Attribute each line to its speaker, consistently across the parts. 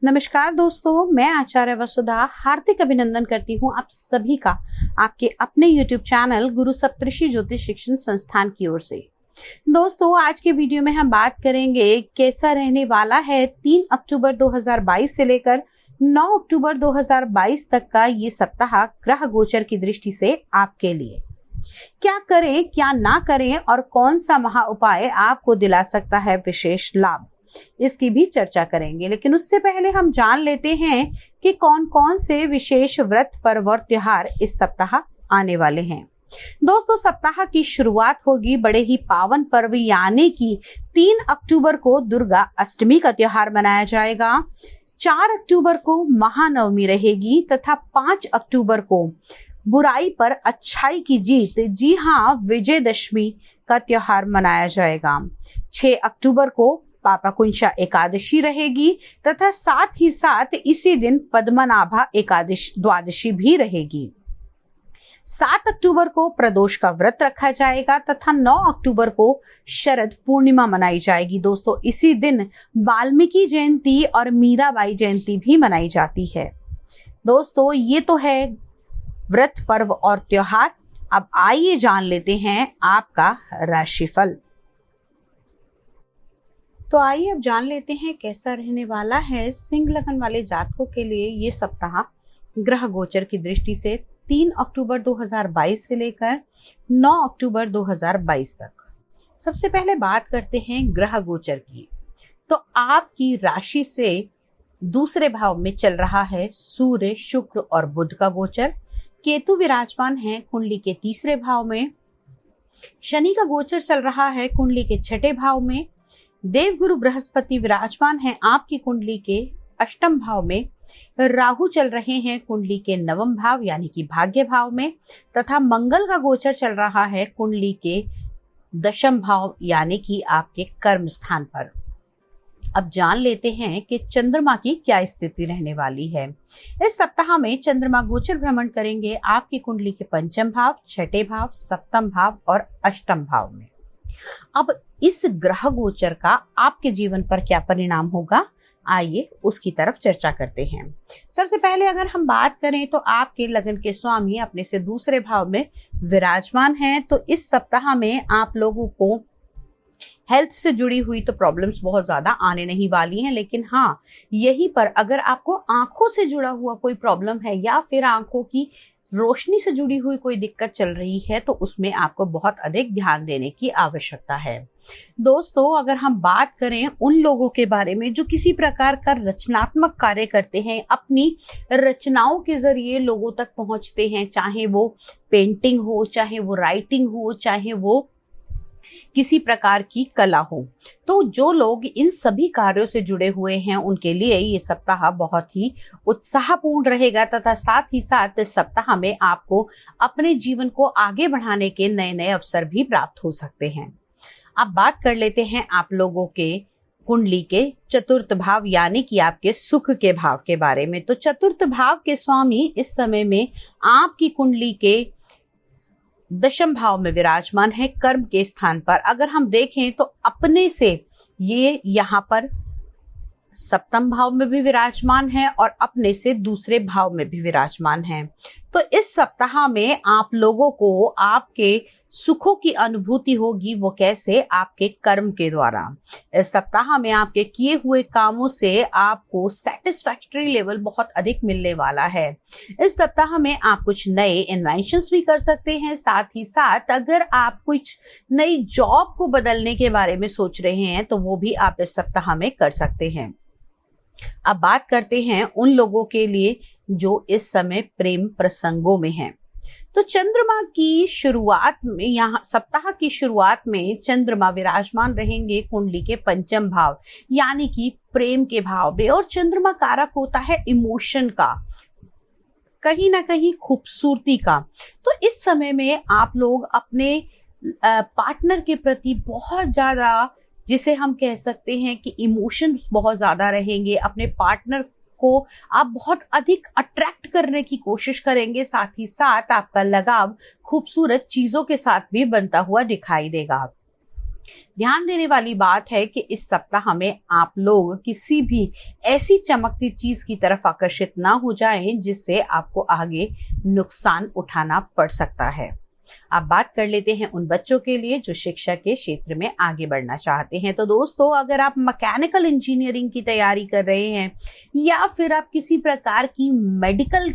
Speaker 1: नमस्कार दोस्तों, मैं आचार्य वसुधा हार्दिक अभिनंदन करती हूँ आप सभी का आपके अपने YouTube चैनल गुरु सप्तऋषि ज्योतिष शिक्षण संस्थान की ओर से। दोस्तों, आज के वीडियो में हम बात करेंगे कैसा रहने वाला है 3 अक्टूबर 2022 से लेकर 9 अक्टूबर 2022 तक का ये सप्ताह ग्रह गोचर की दृष्टि से आपके लिए। क्या करें, क्या ना करें और कौन सा महा उपाय आपको दिला सकता है विशेष लाभ, इसकी भी चर्चा करेंगे। लेकिन उससे पहले हम जान लेते हैं कि कौन कौन से विशेष व्रत पर्व और त्योहार इस सप्ताह आने वाले हैं। दोस्तों, सप्ताह की शुरुआत होगी बड़े ही पावन पर्व यानी कि 3 अक्टूबर को दुर्गा अष्टमी का त्योहार मनाया जाएगा। 4 अक्टूबर को महानवमी रहेगी तथा 5 अक्टूबर को बुराई पर अच्छाई की जीत, जी हाँ, विजयदशमी का त्योहार मनाया जाएगा। 6 अक्टूबर को पापाकुंशा एकादशी रहेगी तथा साथ ही साथ इसी दिन पद्मनाभा द्वादशी भी रहेगी। 7 अक्टूबर को प्रदोष का व्रत रखा जाएगा तथा 9 अक्टूबर को शरद पूर्णिमा मनाई जाएगी। दोस्तों, इसी दिन वाल्मीकि जयंती और मीराबाई जयंती भी मनाई जाती है। दोस्तों, ये तो है व्रत पर्व और त्योहार। अब आइए जान लेते हैं आपका राशिफल। तो आइए अब जान लेते हैं कैसा रहने वाला है सिंह लगन वाले जातकों के लिए ये सप्ताह ग्रह गोचर की दृष्टि से 3 अक्टूबर 2022 से लेकर 9 अक्टूबर 2022 तक। सबसे पहले बात करते हैं ग्रह गोचर की। तो आपकी राशि से दूसरे भाव में चल रहा है सूर्य, शुक्र और बुध का गोचर। केतु विराजमान है कुंडली के तीसरे भाव में। शनि का गोचर चल रहा है कुंडली के छठे भाव में। देवगुरु बृहस्पति विराजमान है आपकी कुंडली के अष्टम भाव में। राहु चल रहे हैं कुंडली के नवम भाव यानी कि भाग्य भाव में तथा मंगल का गोचर चल रहा है कुंडली के दशम भाव यानी कि आपके कर्म स्थान पर। अब जान लेते हैं कि चंद्रमा की क्या स्थिति रहने वाली है। इस सप्ताह में चंद्रमा गोचर भ्रमण करेंगे आपकी कुंडली के पंचम भाव, छठे भाव, सप्तम भाव और अष्टम भाव में। अब इस ग्रह गोचर का आपके जीवन पर क्या परिणाम होगा, आइए उसकी तरफ चर्चा करते हैं। सबसे पहले अगर हम बात करें तो आपके लगन के स्वामी अपने से दूसरे भाव में विराजमान हैं। तो इस सप्ताह में आप लोगों को हेल्थ से जुड़ी हुई तो प्रॉब्लम्स बहुत ज्यादा आने नहीं वाली हैं, लेकिन हाँ, यहीं पर अगर आपको आंखों से जुड़ा हुआ कोई प्रॉब्लम है या फिर आंखों की रोशनी से जुड़ी हुई कोई दिक्कत चल रही है तो उसमें आपको बहुत अधिक ध्यान देने की आवश्यकता है। दोस्तों, अगर हम बात करें उन लोगों के बारे में जो किसी प्रकार का रचनात्मक कार्य करते हैं, अपनी रचनाओं के जरिए लोगों तक पहुंचते हैं, चाहे वो पेंटिंग हो, चाहे वो राइटिंग हो, चाहे वो किसी प्रकार की कला हो, तो जो लोग इन सभी कार्यों से जुड़े हुए हैं उनके लिए ये सप्ताह बहुत ही उत्साहपूर्ण रहेगा तथा साथ ही साथ इस सप्ताह में आपको अपने जीवन को आगे बढ़ाने के नए नए अवसर भी प्राप्त हो सकते हैं। अब बात कर लेते हैं आप लोगों के कुंडली के चतुर्थ भाव यानी कि आपके सुख के भाव के बारे में। तो चतुर्थ भाव के स्वामी इस समय में आपकी कुंडली के दशम भाव में विराजमान है कर्म के स्थान पर। अगर हम देखें तो अपने से ये यहाँ पर सप्तम भाव में भी विराजमान है और अपने से दूसरे भाव में भी विराजमान है। तो इस सप्ताह में आप लोगों को आपके सुखों की अनुभूति होगी, वो कैसे, आपके कर्म के द्वारा। इस सप्ताह में आपके किए हुए कामों से आपको सेटिस्फैक्टरी लेवल बहुत अधिक मिलने वाला है। इस सप्ताह में आप कुछ नए इन्वेंशंस भी कर सकते हैं। साथ ही साथ अगर आप कुछ नई जॉब को बदलने के बारे में सोच रहे हैं तो वो भी आप इस सप्ताह में कर सकते हैं। अब बात करते हैं उन लोगों के लिए जो इस समय प्रेम प्रसंगों में हैं। तो चंद्रमा की शुरुआत में, यहाँ सप्ताह की शुरुआत में चंद्रमा विराजमान रहेंगे कुंडली के पंचम भाव यानी कि प्रेम के भाव में। और चंद्रमा कारक होता है इमोशन का, कहीं ना कहीं खूबसूरती का। तो इस समय में आप लोग अपने पार्टनर के प्रति बहुत ज्यादा, जिसे हम कह सकते हैं कि इमोशंस बहुत ज्यादा रहेंगे। अपने पार्टनर को आप बहुत अधिक अट्रैक्ट करने की कोशिश करेंगे। साथ ही साथ आपका लगाव खूबसूरत चीजों के साथ भी बनता हुआ दिखाई देगा। ध्यान देने वाली बात है कि इस सप्ताह में आप लोग किसी भी ऐसी चमकती चीज की तरफ आकर्षित ना हो जाएं जिससे आपको आगे नुकसान उठाना पड़ सकता है। अब बात कर लेते हैं उन बच्चों के लिए जो शिक्षा के क्षेत्र में आगे बढ़ना चाहते हैं। तो दोस्तों, अगर आप मैकेनिकल इंजीनियरिंग की तैयारी कर रहे हैं या फिर आप किसी प्रकार की मेडिकल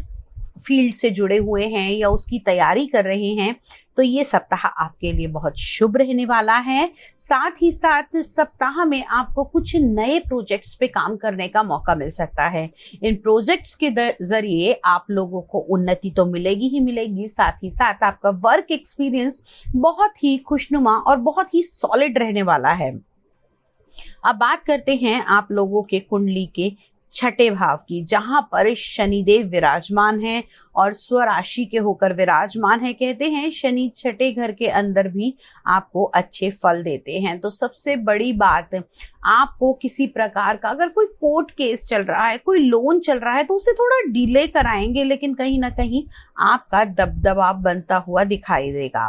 Speaker 1: फील्ड से जुड़े हुए हैं या उसकी तैयारी कर रहे हैं, तो ये सप्ताह आपके लिए बहुत शुभ रहने वाला है। साथ ही साथ इस सप्ताह में आपको कुछ नए प्रोजेक्ट्स पे काम करने का मौका मिल सकता है। इन प्रोजेक्ट्स के जरिए आप लोगों को उन्नति तो मिलेगी ही मिलेगी, साथ ही साथ आपका वर्क एक्सपीरियंस बहुत ही खुशनुमा और बहुत ही सॉलिड रहने वाला है। अब बात करते हैं आप लोगों के कुंडली के छठे भाव की, जहां पर शनिदेव विराजमान है और स्वराशि के होकर विराजमान है। कहते हैं शनि छठे घर के अंदर भी आपको अच्छे फल देते हैं। तो सबसे बड़ी बात, आपको किसी प्रकार का अगर कोई कोर्ट केस चल रहा है, कोई लोन चल रहा है, तो उसे थोड़ा डिले कराएंगे, लेकिन कहीं ना कहीं आपका दबदबा बनता हुआ दिखाई देगा।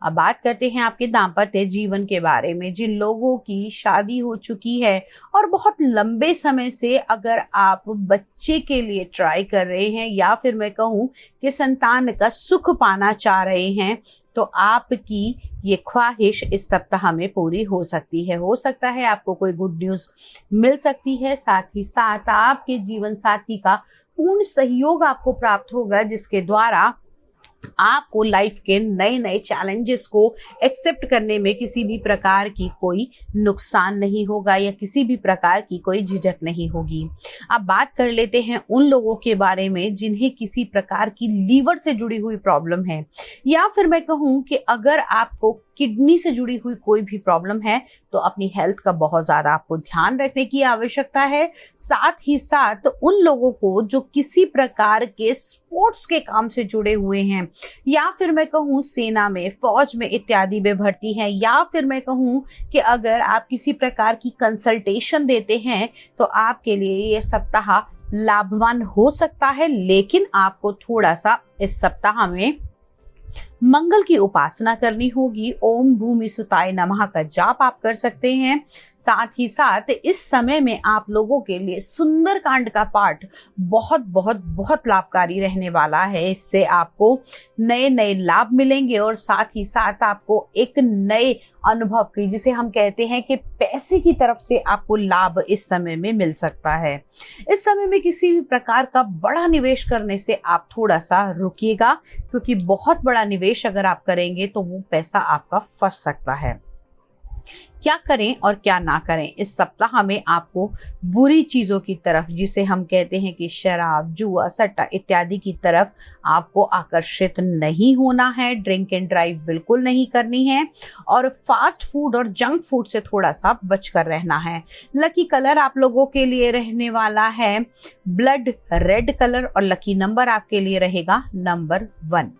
Speaker 1: अब बात करते हैं आपके दाम्पत्य जीवन के बारे में। जिन लोगों की शादी हो चुकी है और बहुत लंबे समय से अगर आप बच्चे के लिए ट्राई कर रहे हैं या फिर मैं कहूँ कि संतान का सुख पाना चाह रहे हैं, तो आपकी ये ख्वाहिश इस सप्ताह में पूरी हो सकती है। हो सकता है आपको कोई गुड न्यूज मिल सकती है। साथ ही साथ आपके जीवन साथी का पूर्ण सहयोग आपको प्राप्त होगा, जिसके द्वारा आपको लाइफ के नए नए चैलेंजेस को एक्सेप्ट करने में किसी भी प्रकार की कोई नुकसान नहीं होगा या किसी भी प्रकार की कोई झिझक नहीं होगी। अब बात कर लेते हैं उन लोगों के बारे में जिन्हें किसी प्रकार की लीवर से जुड़ी हुई प्रॉब्लम है, या फिर मैं कहूँ कि अगर आपको किडनी से जुड़ी हुई कोई भी प्रॉब्लम है, तो अपनी हेल्थ का बहुत ज्यादा आपको ध्यान रखने की आवश्यकता है। साथ ही साथ उन लोगों को जो किसी प्रकार के स्पोर्ट्स के काम से जुड़े हुए हैं, या फिर मैं कहूँ सेना में, फौज में इत्यादि में भर्ती हैं, या फिर मैं कहूँ कि अगर आप किसी प्रकार की कंसल्टेशन देते हैं, तो आपके लिए ये सप्ताह लाभवान हो सकता है। लेकिन आपको थोड़ा सा इस सप्ताह में मंगल की उपासना करनी होगी। ओम भूमि सुताय नमः का जाप आप कर सकते हैं। साथ ही साथ इस समय में आप लोगों के लिए सुंदरकांड का पाठ बहुत बहुत बहुत लाभकारी रहने वाला है। इससे आपको नए नए लाभ मिलेंगे और साथ ही साथ आपको एक नए अनुभव की, जिसे हम कहते हैं कि पैसे की तरफ से आपको लाभ इस समय में मिल सकता है। इस समय में किसी भी प्रकार का बड़ा निवेश करने से आप थोड़ा सा रुकिएगा, क्योंकि बहुत बड़ा निवेश अगर आप करेंगे तो वो पैसा आपका फंस सकता है। क्या करें और क्या ना करें, इस सप्ताह में आपको बुरी चीजों की तरफ, जिसे हम कहते हैं कि शराब, जुआ, सट्टा इत्यादि की तरफ आपको आकर्षित नहीं होना है। ड्रिंक एंड ड्राइव बिल्कुल नहीं करनी है और फास्ट फूड और जंक फूड से थोड़ा सा बचकर रहना है। लकी कलर आप लोगों के लिए रहने वाला है ब्लड रेड कलर और लकी नंबर आपके लिए रहेगा नंबर 1।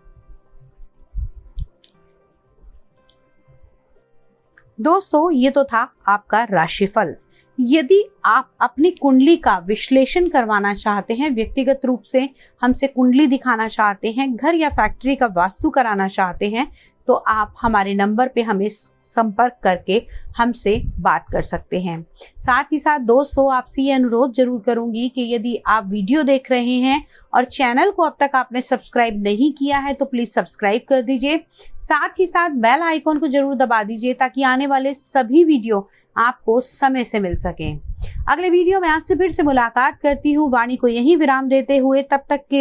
Speaker 1: दोस्तों, ये तो था आपका राशिफल। यदि आप अपनी कुंडली का विश्लेषण करवाना चाहते हैं, व्यक्तिगत रूप से हमसे कुंडली दिखाना चाहते हैं, घर या फैक्ट्री का वास्तु कराना चाहते हैं, तो आप हमारे नंबर पे हमें संपर्क करके हमसे बात कर सकते हैं। साथ ही साथ दोस्तों, आपसे ये अनुरोध जरूर करूंगी कि यदि आप वीडियो देख रहे हैं और चैनल को अब तक आपने सब्सक्राइब नहीं किया है, तो प्लीज सब्सक्राइब कर दीजिए। साथ ही साथ बेल आइकॉन को जरूर दबा दीजिए, ताकि आने वाले सभी वीडियो आपको समय से मिल सकें। अगले वीडियो में आपसे फिर से मुलाकात करती हूँ, वाणी को यहीं विराम देते हुए। तब तक के